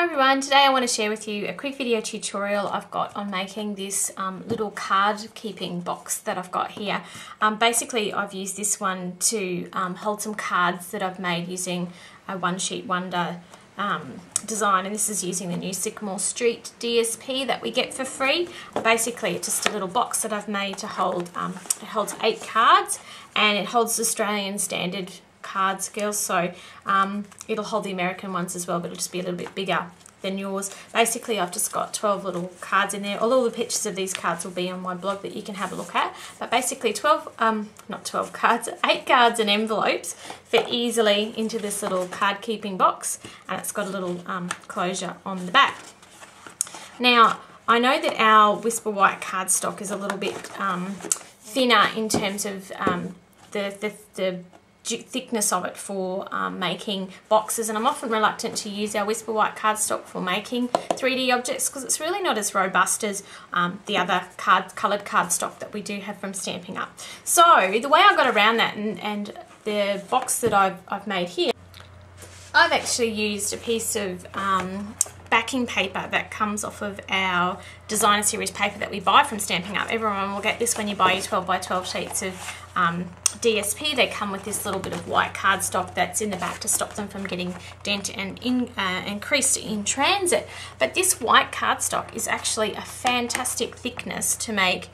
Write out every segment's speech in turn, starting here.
everyone, today I want to share with you a quick video tutorial I've got on making this little card keeping box that I've got here. Basically I've used this one to hold some cards that I've made using a One Sheet Wonder design, and this is using the new Sycamore Street DSP that we get for free. Basically it's just a little box that I've made to hold, it holds 8 cards and it holds Australian standard cards, girls, so it'll hold the American ones as well, but it'll just be a little bit bigger than yours. Basically I've just got 12 little cards in there. All the pictures of these cards will be on my blog that you can have a look at, but basically 8 cards and envelopes fit easily into this little card keeping box, and it's got a little closure on the back. Now I know that our Whisper White cardstock is a little bit thinner in terms of the thickness of it for making boxes, and I'm often reluctant to use our Whisper White cardstock for making 3D objects because it's really not as robust as the other coloured cardstock that we do have from Stampin' Up. So the way I got around that and the box that I've made here, I've actually used a piece of backing paper that comes off of our designer series paper that we buy from Stampin' Up. Everyone will get this when you buy your 12 by 12 sheets of DSP. They come with this little bit of white cardstock that's in the back to stop them from getting dented and creased in transit. But this white cardstock is actually a fantastic thickness to make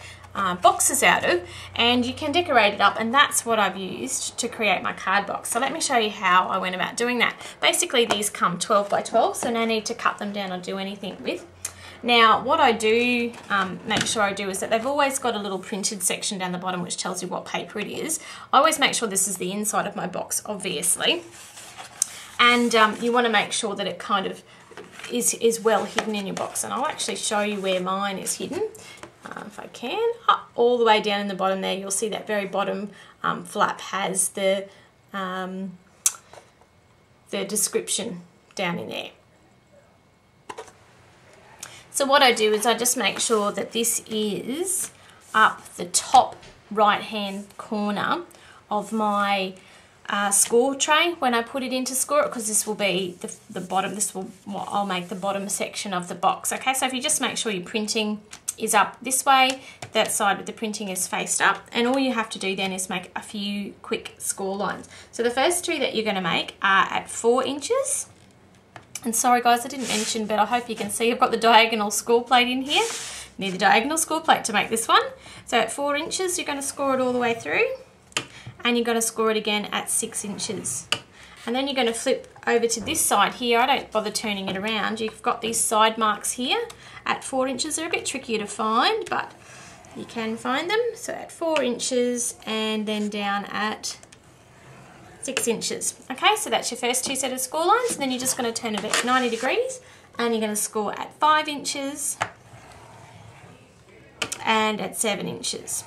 boxes out of, and you can decorate it up, and that's what I've used to create my card box. So let me show you how I went about doing that. Basically these come 12 by 12, so no need to cut them down or do anything with. Now what I do make sure I do is that they've always got a little printed section down the bottom which tells you what paper it is. I always make sure this is the inside of my box, obviously, and you want to make sure that it kind of is well hidden in your box, and I'll actually show you where mine is hidden. If I can, all the way down in the bottom there, you'll see that very bottom flap has the description down in there. So what I do is I just make sure that this is up the top right hand corner of my score tray when I put it into score it, because this will be the bottom, I'll make the bottom section of the box. Okay, so if you just make sure your printing is up this way, that side with the printing is faced up, and all you have to do then is make a few quick score lines. So the first two that you're going to make are at 4 inches. And sorry guys, I didn't mention, but I hope you can see I've got the diagonal score plate in here. You need the diagonal score plate to make this one. So at 4 inches, you're going to score it all the way through, and you're going to score it again at 6 inches. And then you're going to flip over to this side here. I don't bother turning it around. You've got these side marks here at 4 inches. They're a bit trickier to find, but you can find them. So at 4 inches and then down at 6 inches. Okay, so that's your first two set of score lines. And then you're just going to turn it at 90 degrees and you're going to score at 5 inches and at 7 inches.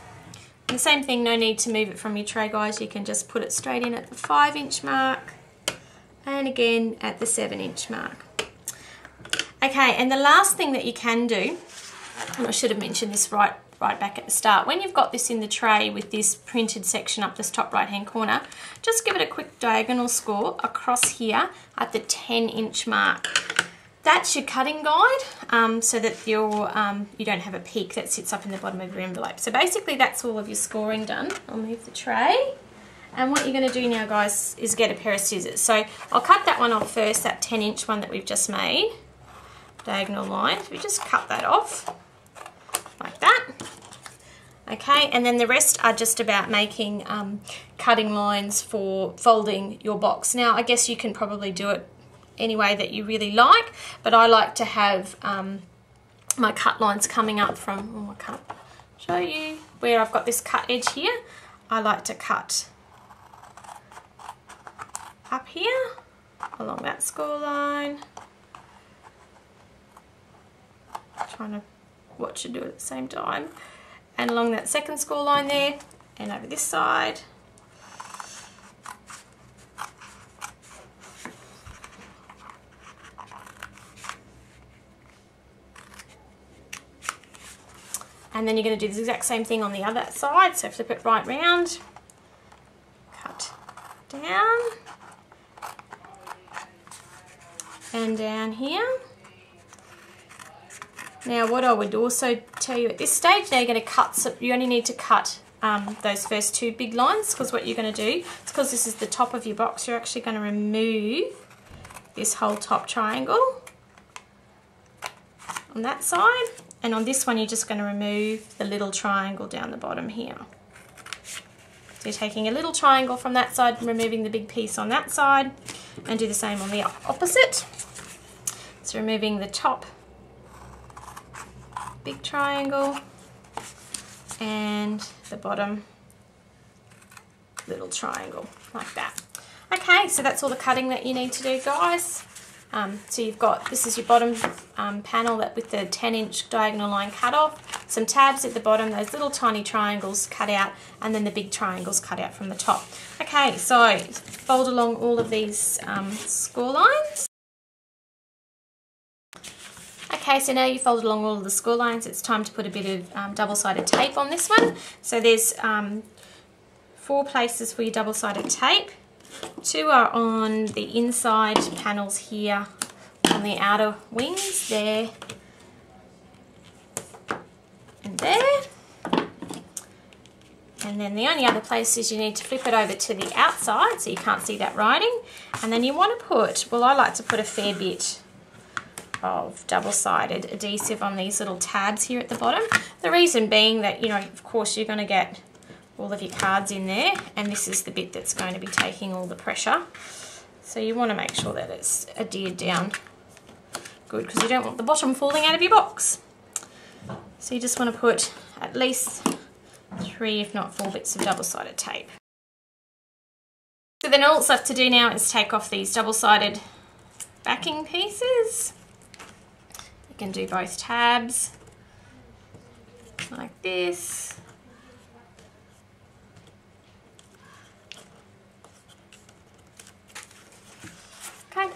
And the same thing, no need to move it from your tray, guys. You can just put it straight in at the 5 inch mark and again at the 7 inch mark. Okay, and the last thing that you can do, and I should have mentioned this right back at the start, when you've got this in the tray with this printed section up this top right hand corner, just give it a quick diagonal score across here at the 10 inch mark. That's your cutting guide, so that you don't have a peak that sits up in the bottom of your envelope. So basically that's all of your scoring done. I'll move the tray. And what you're going to do now, guys, is get a pair of scissors. So I'll cut that one off first, that 10 inch one that we've just made. Diagonal line. So we just cut that off like that. Okay, and then the rest are just about making cutting lines for folding your box. Now, I guess you can probably do it any way that you really like, but I like to have my cut lines coming up from, I can't show you where I've got this cut edge here. I like to cut up here along that score line. Trying to watch you do it at the same time, and along that second score line there, and over this side. And then you're going to do the exact same thing on the other side, so flip it right round, cut down, and down here, Now what I would also tell you at this stage, now you're going to cut, so you only need to cut those first 2 big lines, because what you're going to do, it's because this is the top of your box, you're actually going to remove this whole top triangle on that side, and on this one you're just going to remove the little triangle down the bottom here. So you're taking a little triangle from that side and removing the big piece on that side, and do the same on the opposite. So removing the top big triangle and the bottom little triangle, like that. Okay, so that's all the cutting that you need to do, guys. So you've got, this is your bottom panel that with the 10-inch diagonal line cut off, some tabs at the bottom, those little tiny triangles cut out, and then the big triangles cut out from the top. Okay, so fold along all of these score lines. Okay, so now you've folded along all of the score lines, it's time to put a bit of double-sided tape on this one. So there's 4 places for your double-sided tape. 2 are on the inside panels here, on the outer wings, there and there. And then the only other place is you need to flip it over to the outside so you can't see that writing. And then you want to put, well, I like to put a fair bit of double-sided adhesive on these little tabs here at the bottom. The reason being that, you know, of course you're going to get all of your cards in there, and this is the bit that's going to be taking all the pressure. So you want to make sure that it's adhered down good, because you don't want the bottom falling out of your box. So you just want to put at least 3, if not 4 bits of double-sided tape. So then all that's left to do now is take off these double-sided backing pieces. You can do both tabs like this. Okay.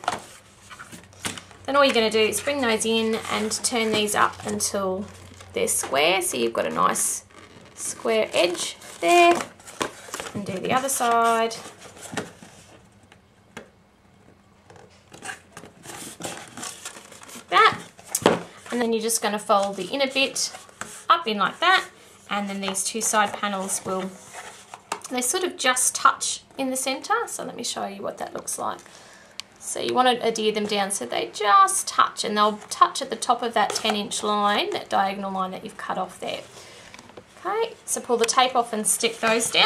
Then all you're going to do is bring those in and turn these up until they're square, so you've got a nice square edge there, and do the other side. And then you're just going to fold the inner bit up in like that, and then these 2 side panels will, they sort of just touch in the center. So let me show you what that looks like. So you want to adhere them down so they just touch, and they'll touch at the top of that 10-inch line, that diagonal line that you've cut off there. Okay, so pull the tape off and stick those down.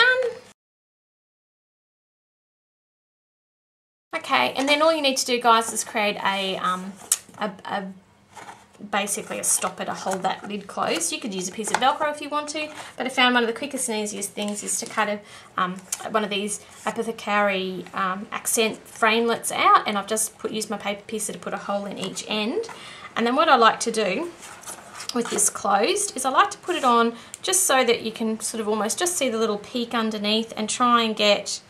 Okay, and then all you need to do, guys, is create basically a stopper to hold that lid closed. You could use a piece of Velcro if you want to, but I found one of the quickest and easiest things is to cut one of these apothecary accent framelets out, and I've just used my paper piercer to put a hole in each end. And then what I like to do with this closed is I like to put it on just so that you can sort of almost just see the little peak underneath, and try and get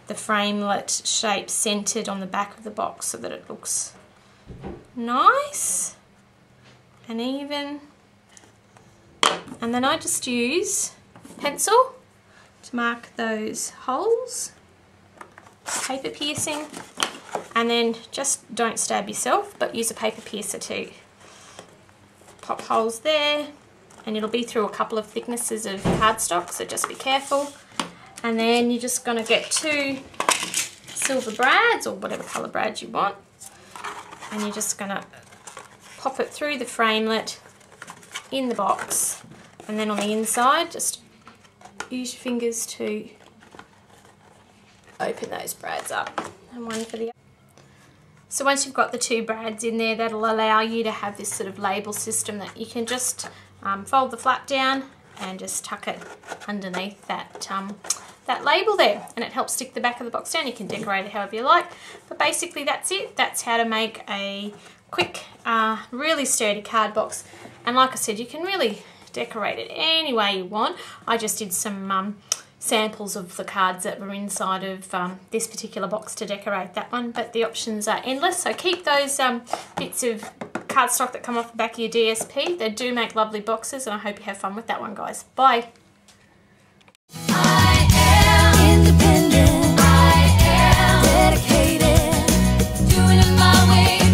the framelit shape centered on the back of the box so that it looks nice and even. And then I just use pencil to mark those holes, paper piercing, and then just don't stab yourself, but use a paper piercer to pop holes there, and it'll be through a couple of thicknesses of cardstock, so just be careful. And then you're just going to get 2 silver brads, or whatever colour brads you want, and you're just going to pop it through the framelit in the box, and then on the inside just use your fingers to open those brads up, and one for the other. So once you've got the 2 brads in there, that'll allow you to have this sort of label system that you can just fold the flap down and just tuck it underneath that label there, and it helps stick the back of the box down. You can decorate it however you like, but basically that's it. That's how to make a quick, really sturdy card box. And like I said, you can really decorate it any way you want. I just did some samples of the cards that were inside of this particular box to decorate that one, but the options are endless. So keep those bits of cardstock that come off the back of your DSP. They do make lovely boxes, and I hope you have fun with that one, guys. Bye. I am independent. I am dedicated. Doing it my way.